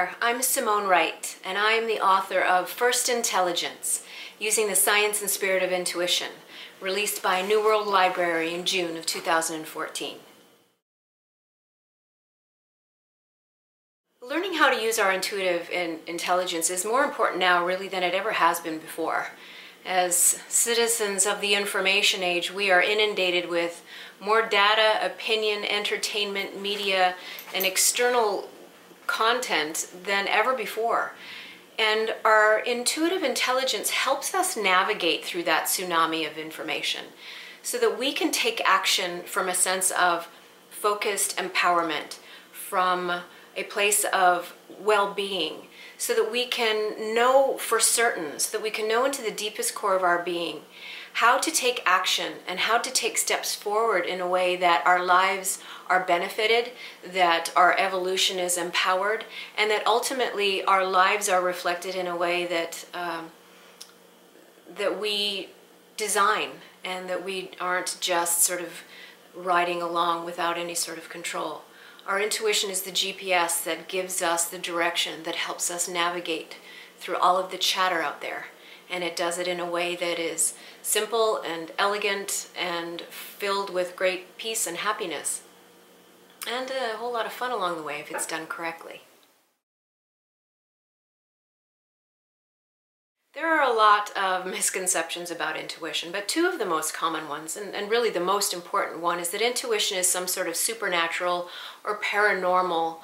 there, I'm Simone Wright, and I am the author of First Intelligence, Using the Science and Spirit of Intuition, released by New World Library in June of 2014. Learning how to use our intuitive intelligence is more important now really than it ever has been before. As citizens of the information age, we are inundated with more data, opinion, entertainment, media, and external content than ever before. And our intuitive intelligence helps us navigate through that tsunami of information so that we can take action from a sense of focused empowerment, from a place of well-being, so that we can know for certain, so that we can know into the deepest core of our being how to take action and how to take steps forward in a way that our lives are benefited, that our evolution is empowered, and that ultimately our lives are reflected in a way that that we design, and that we aren't just sort of riding along without any sort of control. Our intuition is the GPS that gives us the direction, that helps us navigate through all of the chatter out there. And it does it in a way that is simple and elegant and filled with great peace and happiness. And a whole lot of fun along the way if it's done correctly. There are a lot of misconceptions about intuition, but two of the most common ones, and really the most important one, is that intuition is some sort of supernatural or paranormal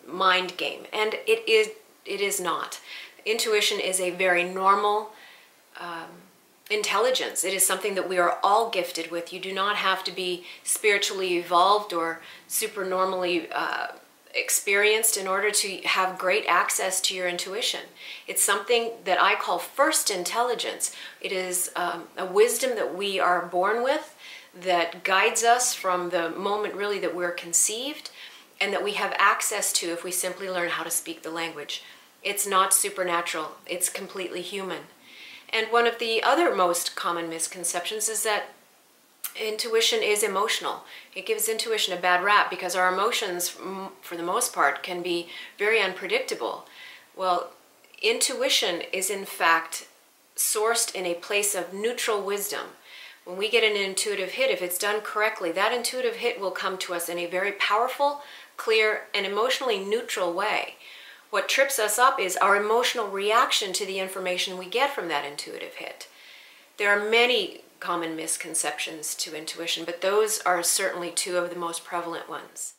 mind game, and it is not. Intuition is a very normal intelligence. It is something that we are all gifted with. You do not have to be spiritually evolved or supernormally experienced in order to have great access to your intuition. It's something that I call first intelligence. It is a wisdom that we are born with, that guides us from the moment really that we're conceived, and that we have access to if we simply learn how to speak the language. It's not supernatural, it's completely human. And one of the other most common misconceptions is that intuition is emotional. It gives intuition a bad rap because our emotions, for the most part, can be very unpredictable. Well, intuition is in fact sourced in a place of neutral wisdom. When we get an intuitive hit, if it's done correctly, that intuitive hit will come to us in a very powerful, clear, and emotionally neutral way. What trips us up is our emotional reaction to the information we get from that intuitive hit. There are many common misconceptions to intuition, but those are certainly two of the most prevalent ones.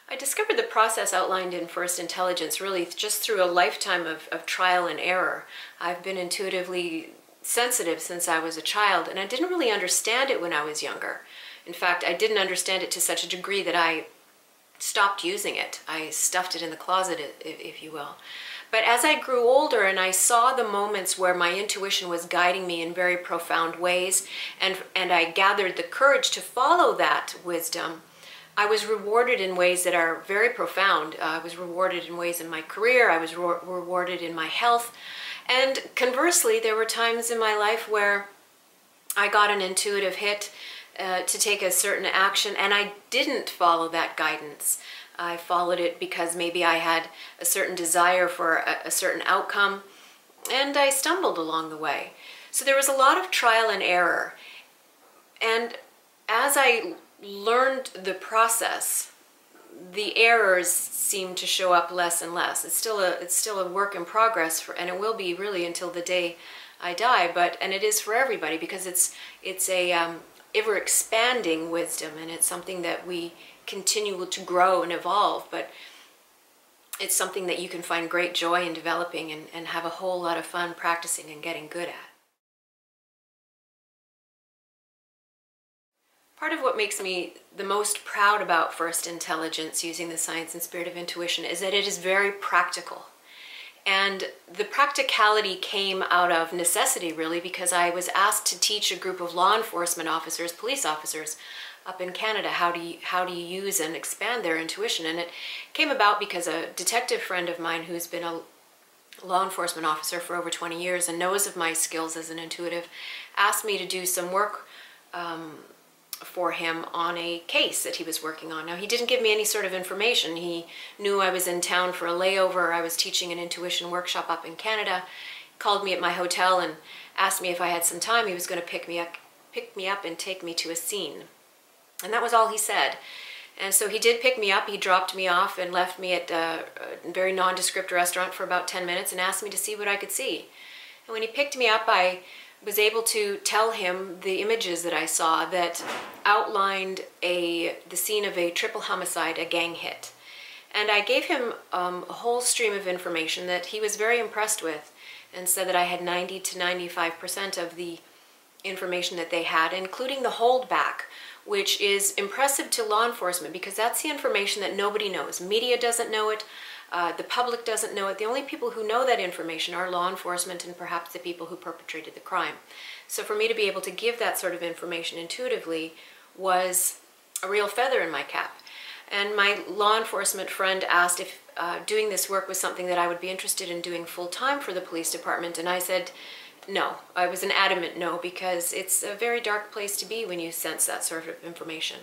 I discovered the process outlined in First Intelligence really just through a lifetime of trial and error. I've been intuitively sensitive since I was a child, and I didn't really understand it when I was younger. In fact, I didn't understand it to such a degree that I stopped using it. I stuffed it in the closet, if you will. But as I grew older and I saw the moments where my intuition was guiding me in very profound ways, and I gathered the courage to follow that wisdom, I was rewarded in ways that are very profound. I was rewarded in ways in my career, I was rewarded in my health, and conversely, there were times in my life where I got an intuitive hit to take a certain action, and I didn't follow that guidance. I followed it because maybe I had a certain desire for a certain outcome, and I stumbled along the way. So there was a lot of trial and error. And as I learned the process, the errors seemed to show up less and less. It's still a work in progress, and it will be really until the day I die. And it is for everybody, because it's a ever-expanding wisdom, and it's something that we continue to grow and evolve, but it's something that you can find great joy in developing and have a whole lot of fun practicing and getting good at. Part of what makes me the most proud about First Intelligence, using the science and spirit of intuition, is that it is very practical. And the practicality came out of necessity, really, because I was asked to teach a group of law enforcement officers, police officers, up in Canada, how to use and expand their intuition. And it came about because a detective friend of mine who's been a law enforcement officer for over 20 years and knows of my skills as an intuitive asked me to do some work for him on a case that he was working on. Now, he didn't give me any sort of information. He knew I was in town for a layover. I was teaching an intuition workshop up in Canada. He called me at my hotel and asked me if I had some time. He was going to pick me up and take me to a scene. And that was all he said. And so he did pick me up. He dropped me off and left me at a very nondescript restaurant for about 10 minutes and asked me to see what I could see. And when he picked me up, I was able to tell him the images that I saw that outlined the scene of a triple homicide, a gang hit. And I gave him a whole stream of information that he was very impressed with, and said that I had 90 to 95% of the information that they had, including the holdback, which is impressive to law enforcement because that's the information that nobody knows. Media doesn't know it. The public doesn't know it. The only people who know that information are law enforcement and perhaps the people who perpetrated the crime. So for me to be able to give that sort of information intuitively was a real feather in my cap. And my law enforcement friend asked if doing this work was something that I would be interested in doing full-time for the police department, and I said no. I was an adamant no, because it's a very dark place to be when you sense that sort of information.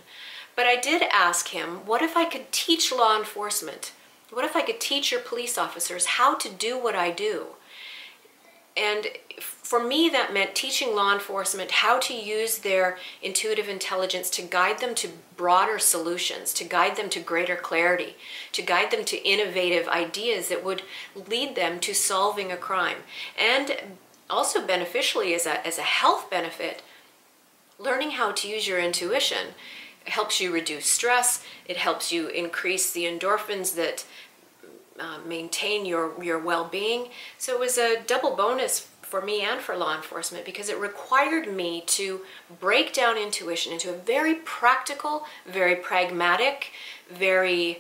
But I did ask him, what if I could teach law enforcement? What if I could teach your police officers how to do what I do? And for me, that meant teaching law enforcement how to use their intuitive intelligence to guide them to broader solutions, to guide them to greater clarity, to guide them to innovative ideas that would lead them to solving a crime. And also beneficially as a health benefit, learning how to use your intuition helps you reduce stress. It helps you increase the endorphins that maintain your well-being. So it was a double bonus for me and for law enforcement because it required me to break down intuition into a very practical, very pragmatic, very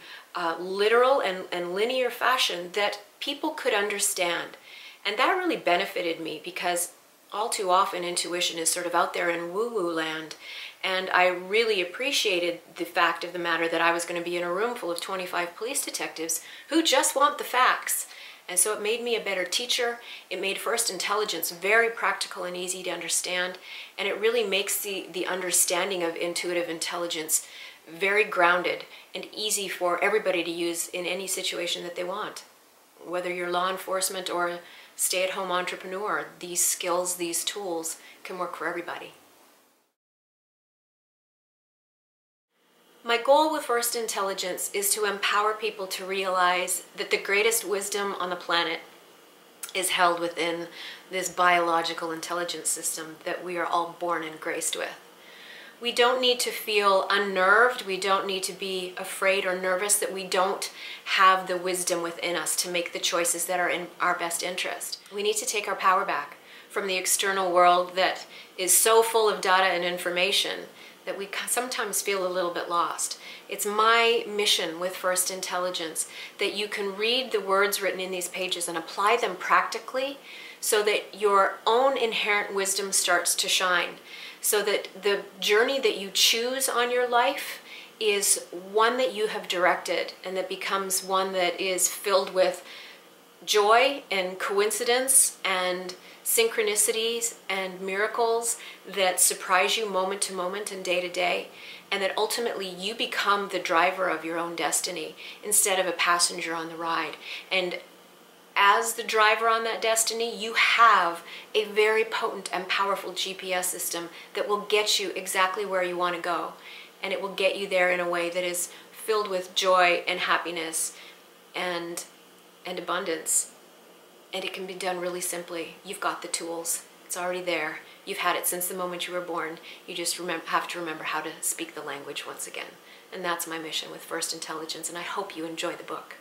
literal and linear fashion that people could understand. And that really benefited me because all too often intuition is sort of out there in woo-woo land. And I really appreciated the fact of the matter that I was going to be in a room full of 25 police detectives who just want the facts. And so it made me a better teacher. It made First Intelligence very practical and easy to understand. And it really makes the understanding of intuitive intelligence very grounded and easy for everybody to use in any situation that they want. Whether you're law enforcement or a stay-at-home entrepreneur, these skills, these tools can work for everybody. My goal with First Intelligence is to empower people to realize that the greatest wisdom on the planet is held within this biological intelligence system that we are all born and graced with. We don't need to feel unnerved. We don't need to be afraid or nervous that we don't have the wisdom within us to make the choices that are in our best interest. We need to take our power back from the external world that is so full of data and information that we sometimes feel a little bit lost. It's my mission with First Intelligence that you can read the words written in these pages and apply them practically so that your own inherent wisdom starts to shine, so that the journey that you choose on your life is one that you have directed and that becomes one that is filled with joy and coincidence and synchronicities and miracles that surprise you moment to moment and day to day, and that ultimately you become the driver of your own destiny instead of a passenger on the ride. And as the driver on that destiny, you have a very potent and powerful GPS system that will get you exactly where you want to go, and it will get you there in a way that is filled with joy and happiness and abundance. And it can be done really simply. You've got the tools. It's already there. You've had it since the moment you were born. You just have to remember how to speak the language once again. And that's my mission with First Intelligence, and I hope you enjoy the book.